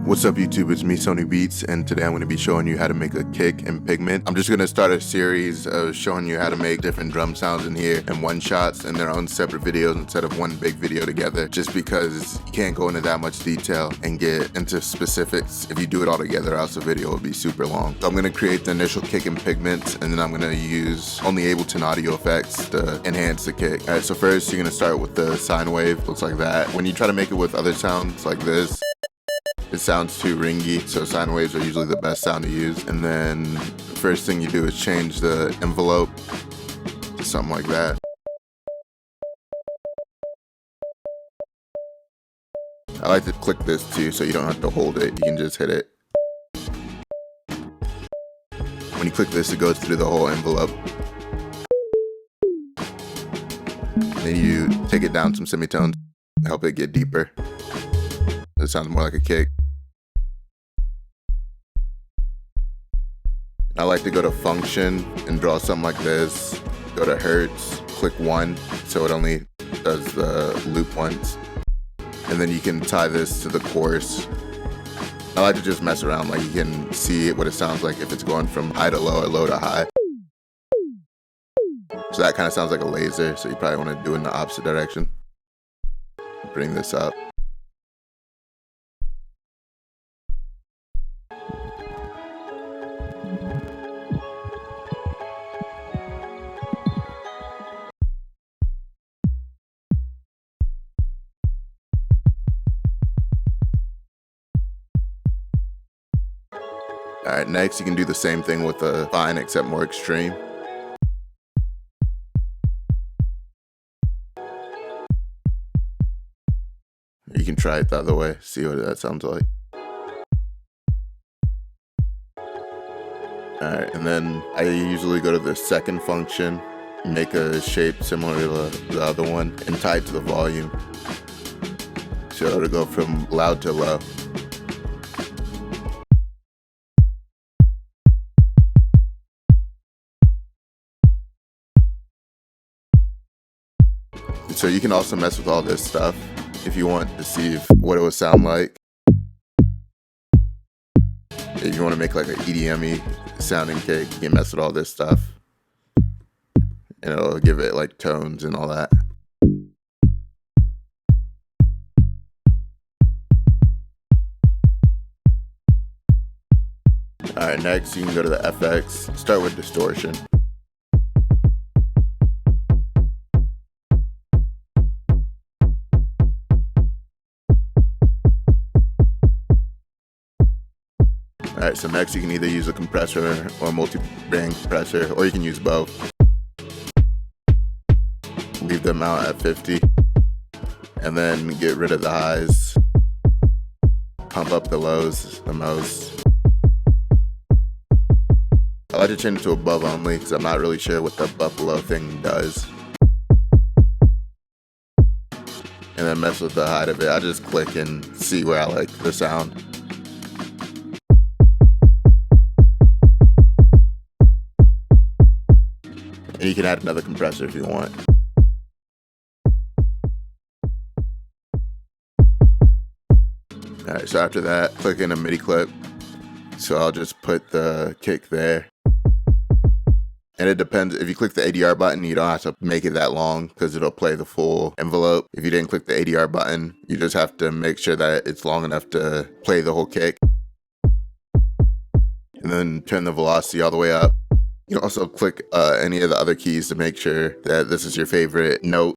What's up YouTube, it's me Sonii Beatz, and today I'm going to be showing you how to make a kick in Pigment. I'm just going to start a series of showing you how to make different drum sounds in here and one shots in their own separate videos instead of one big video together, just because you can't go into that much detail and get into specifics if you do it all together, or else the video will be super long. So I'm going to create the initial kick in Pigment, and then I'm going to use only Ableton audio effects to enhance the kick. Alright, so first you're going to start with the sine wave. Looks like that. When you try to make it with other sounds like this, it sounds too ringy, so sine waves are usually the best sound to use. And then the first thing you do is change the envelope to something like that. I like to click this too, so you don't have to hold it, you can just hit it. When you click this, it goes through the whole envelope. Then you take it down some semitones, help it get deeper. It sounds more like a kick. I like to go to function and draw something like this. Go to hertz, click 1, so it only does the loop once. And then you can tie this to the chorus. I like to just mess around, like you can see what it sounds like if it's going from high to low or low to high. So that kind of sounds like a laser, so you probably want to do it in the opposite direction. Bring this up. Alright, next you can do the same thing with the fine except more extreme. You can try it the other way, see what that sounds like. Alright, and then I usually go to the second function, make a shape similar to the other one, and tie it to the volume. So it'll go from loud to low. So you can also mess with all this stuff if you want to see what it would sound like. If you want to make like an EDM-y sounding kick, you can mess with all this stuff. And it'll give it like tones and all that. Alright, next you can go to the FX, start with distortion. Alright, so next you can either use a compressor or a multi-band compressor, or you can use both. Leave them out at 50, and then get rid of the highs. Pump up the lows the most. I like to change it to above only, because I'm not really sure what the above below thing does. And then mess with the height of it. I just click and see where I like the sound. And you can add another compressor if you want. Alright, so after that, click in a MIDI clip. So I'll just put the kick there. And it depends, if you click the ADR button, you don't have to make it that long because it'll play the full envelope. If you didn't click the ADR button, you just have to make sure that it's long enough to play the whole kick. And then turn the velocity all the way up. You can also click any of the other keys to make sure that this is your favorite note.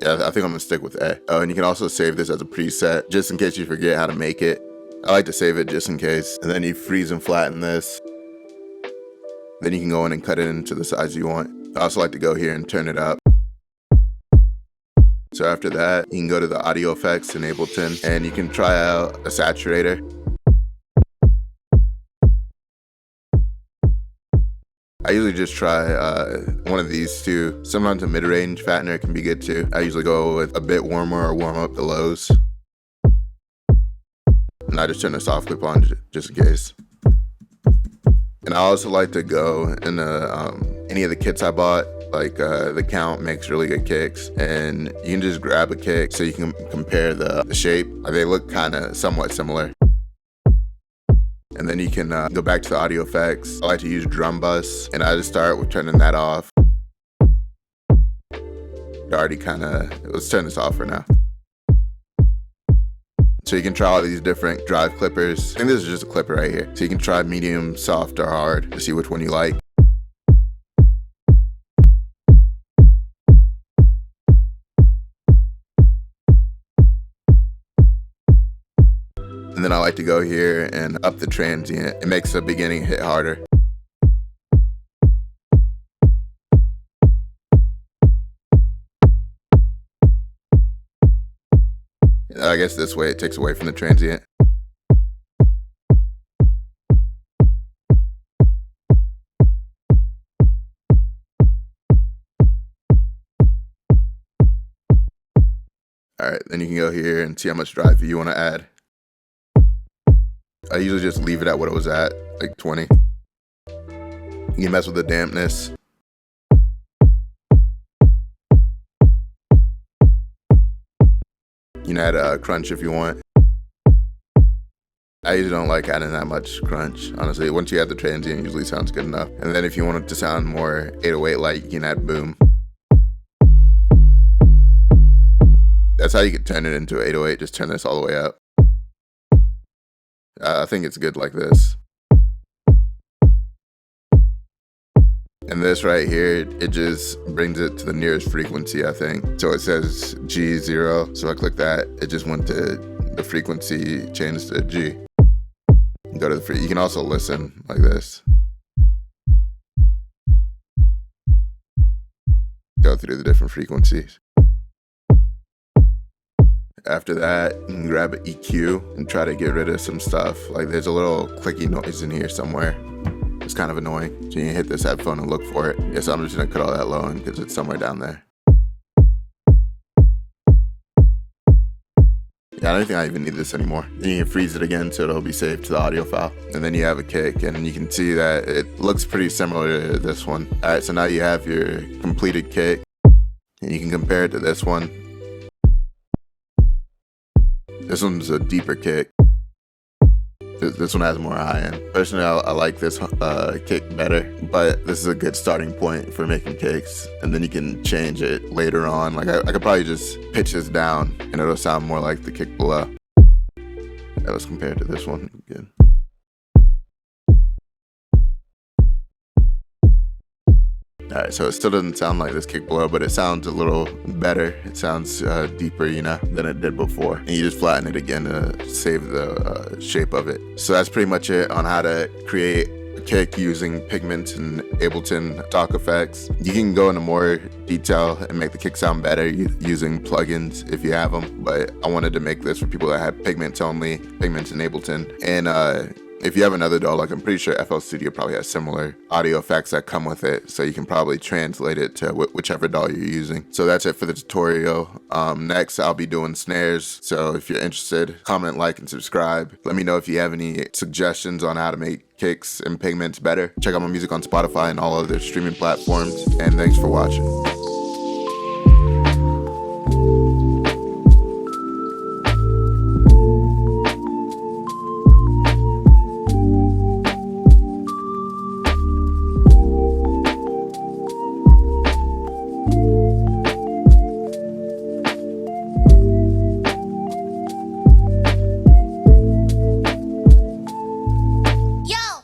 Yeah, I think I'm gonna stick with A. Oh, and you can also save this as a preset, just in case you forget how to make it. I like to save it just in case. And then you freeze and flatten this. Then you can go in and cut it into the size you want. I also like to go here and turn it up. So after that, you can go to the audio effects in Ableton, and you can try out a saturator. I usually just try one of these two. Sometimes a mid-range fattener can be good too. I usually go with a bit warmer or warm up the lows. And I just turn the soft clip on just in case. And I also like to go in any of the kits I bought, Like the Count makes really good kicks, and you can just grab a kick so you can compare the shape. They look kind of somewhat similar. And then you can go back to the audio effects. I like to use drum bus, and I just start with turning that off. Already let's turn this off for now. So you can try all these different drive clippers. I think this is just a clipper right here. So you can try medium, soft, or hard to see which one you like. And then I like to go here and up the transient. It makes the beginning hit harder. I guess this way it takes away from the transient. All right, then you can go here and see how much drive you want to add. I usually just leave it at what it was at, like 20. You can mess with the dampness. You can add a crunch if you want. I usually don't like adding that much crunch, honestly. Once you add the transient, it usually sounds good enough. And then if you want it to sound more 808 like, you can add boom. That's how you can turn it into 808, just turn this all the way up. I think it's good like this. And this right here, it just brings it to the nearest frequency, I think. So it says G0, so I click that, it just went to the frequency, changed to G. Go to the you can also listen like this. Go through the different frequencies. After that, you can grab an EQ and try to get rid of some stuff. Like there's a little clicky noise in here somewhere. It's kind of annoying. So you can hit this headphone and look for it. Yes, I'm just gonna cut all that low in because it's somewhere down there. Yeah, I don't think I even need this anymore. Then you can freeze it again so it'll be saved to the audio file. And then you have a kick, and you can see that it looks pretty similar to this one. All right, so now you have your completed kick, and you can compare it to this one. This one's a deeper kick. This one has more high end. Personally, I like this kick better, but this is a good starting point for making kicks. And then you can change it later on. Like I could probably just pitch this down and it'll sound more like the kick below. Yeah, let's compare it to this one again. Alright, so it still doesn't sound like this kick below, but it sounds a little better. It sounds deeper, you know, than it did before. And you just flatten it again to save the shape of it. So that's pretty much it on how to create a kick using Pigments and Ableton talk effects. You can go into more detail and make the kick sound better using plugins if you have them. But I wanted to make this for people that have Pigments only, Pigments and Ableton. And if you have another DAW, like I'm pretty sure FL Studio probably has similar audio effects that come with it, so you can probably translate it to whichever DAW you're using. So that's it for the tutorial. Next, I'll be doing snares, so if you're interested, comment, like, and subscribe. Let me know if you have any suggestions on how to make kicks and Pigments better. Check out my music on Spotify and all other streaming platforms, and thanks for watching.